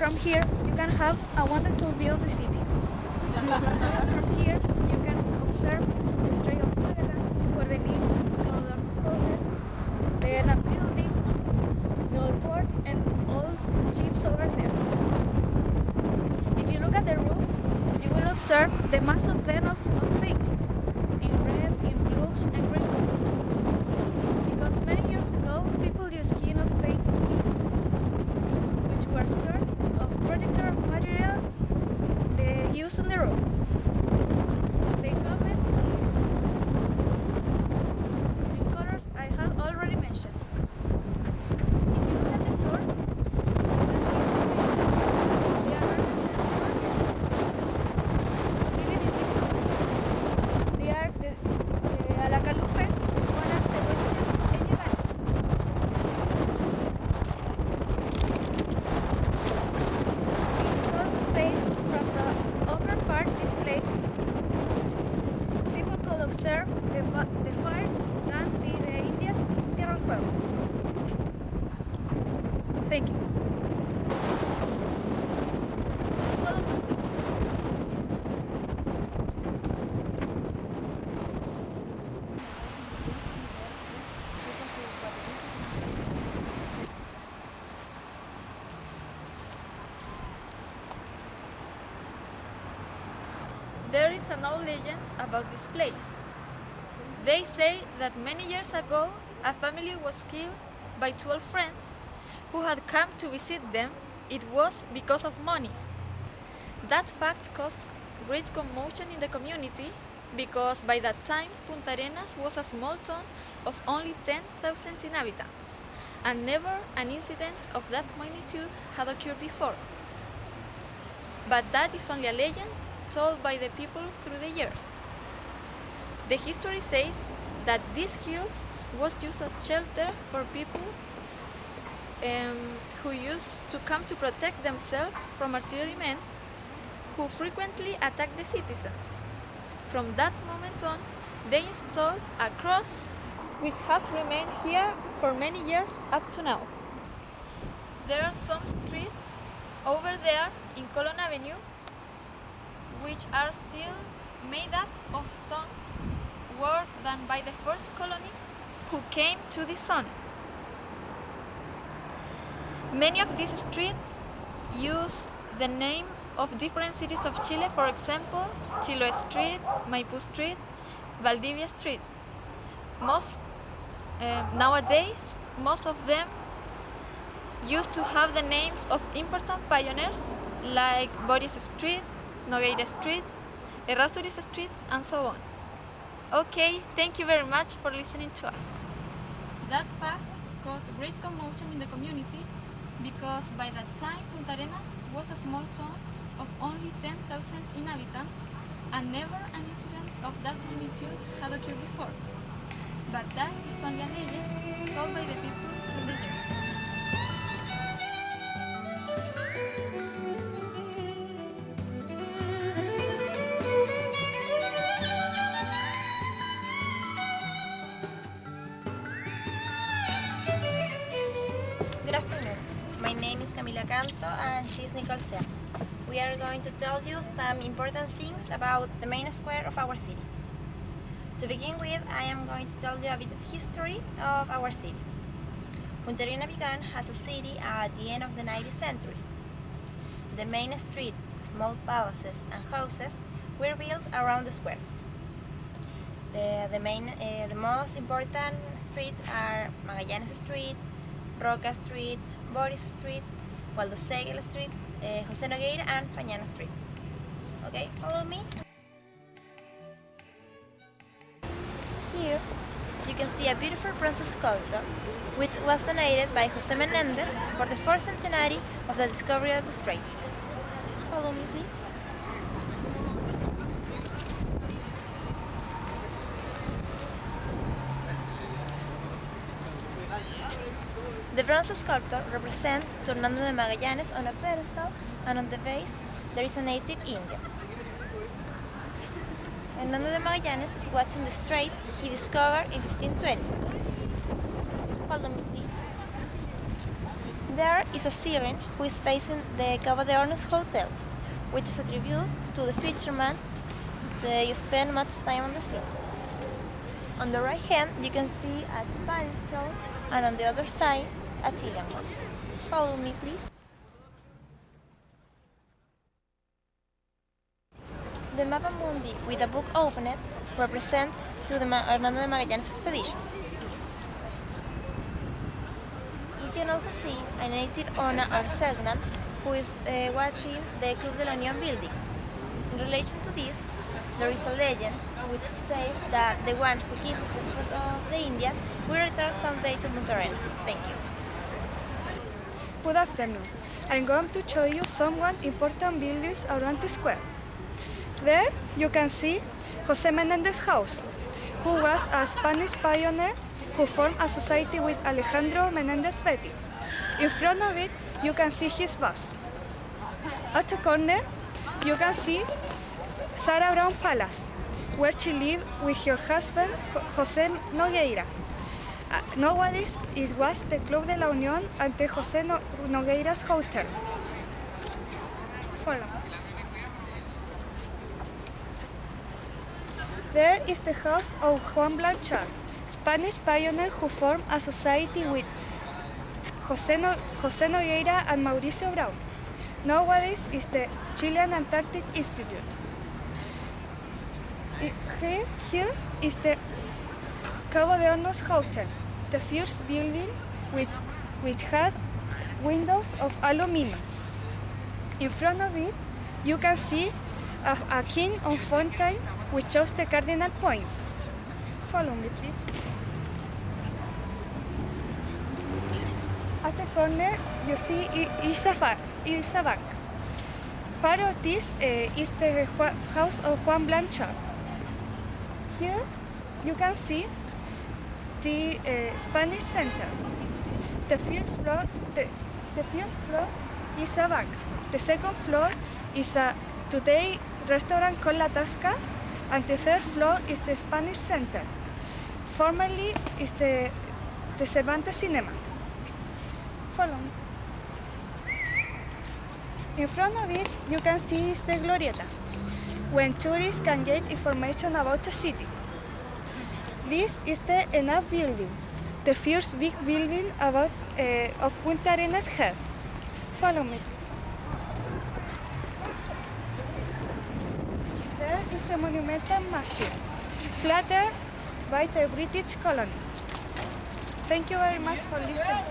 From here, you can have a wonderful view of the city. From here, you can observe the Strait of Magellan, Porvenir, Caudamos Hotel, the ENA building, the old port, and all ships over there. If you look at the roofs, you will observe the mass of them of painting, in red, in blue, and green colors. Because many years ago, people used skin of paint, which were sort of protector of material they use on the roofs. They come in colors I have already mentioned. If you look at the floor, you will see they are really invisible. They are the alacalufes known as the witches and gigantes. It is also said from the upper part displays, people could observe the fire can be the India's internal fault. Thank you. Follow me, please. There is an old legend about this place. They say that many years ago, a family was killed by 12 friends who had come to visit them. It was because of money. That fact caused great commotion in the community because by that time Punta Arenas was a small town of only 10,000 inhabitants, and never an incident of that magnitude had occurred before. But that is only a legend told by the people through the years. The history says that this hill was used as shelter for people who used to come to protect themselves from artillerymen who frequently attacked the citizens. From that moment on, they installed a cross which has remained here for many years up to now. There are some streets over there in Colon Avenue which are still made up of stones worked done by the first colonists who came to this zone. Many of these streets use the name of different cities of Chile, for example, Chiloé Street, Maipú Street, Valdivia Street. Nowadays, most of them used to have the names of important pioneers like Boris Street, Nogueira Street, Errázuriz Street, and so on. Okay, thank you very much for listening to us. That fact caused great commotion in the community because by that time Punta Arenas was a small town of only 10,000 inhabitants and never an incident of that magnitude had occurred before. But that is only a legend told by the people through the years. Good afternoon. My name is Camila Canto and she's Nicole Sea. We are going to tell you some important things about the main square of our city. To begin with, I am going to tell you a bit of history of our city. Punta Arenas began as a city at the end of the 19th century. The main street, small palaces and houses were built around the square. The most important streets are Magallanes Street, Roca Street, Boris Street, Waldo Segel Street, Jose Nogueira, and Fañano Street. Okay, follow me. Here you can see a beautiful bronze sculpture which was donated by Jose Menendez for the 4th centenary of the discovery of the strait. Follow me, please. The bronze sculpture represents Hernando de Magallanes on a pedestal, and on the base there is a native Indian. Hernando de Magallanes is watching the strait he discovered in 1520. Follow me, please. There is a siren who is facing the Cabo de Hornos Hotel, which is a tribute to the fishermen. They spend much time on the sea. On the right hand, you can see a Spanish shore, and on the other side, a Chilean one. Follow me, please. The Mapa Mundi with a book opened represent to the Hernando de Magallanes expeditions. You can also see a native owner or Selknam who is watching the Club de la Unión building. In relation to this, there is a legend which says that the one who kisses the foot of the Indian will return someday to Punta Arenas. Thank you. Good afternoon. I'm going to show you some important buildings around the square. There you can see José Menéndez House, who was a Spanish pioneer who formed a society with Alejandro Menéndez Betty. In front of it, you can see his bus. At the corner, you can see Sarah Brown Palace, where she lived with her husband, José Nogueira. Nowadays, it was the Club de la Unión and the José Nogueira's Hotel. Follow. There is the house of Juan Blanchard, Spanish pioneer who formed a society with José Nogueira and Mauricio Brown. Nowadays is the Chilean Antarctic Institute. Here is the Cabo de Hornos Hotel, the first building which had windows of aluminum. In front of it, you can see a king on fountain which shows the cardinal points. Follow me, please. At the corner, you see is a bank. Part of this is the house of Juan Blanchard. Here, you can see the Spanish Center. The first floor is a bank. The second floor is a today restaurant called La Tasca, and the third floor is the Spanish Center. Formerly is the Cervantes Cinema. Follow me. In front of it, you can see is the Glorieta, when tourists can get information about the city. This is the ENAF building, the first big building of Punta Arenas here. Follow me. There is the Monumental Museum, flattered by the British colony. Thank you very much for listening.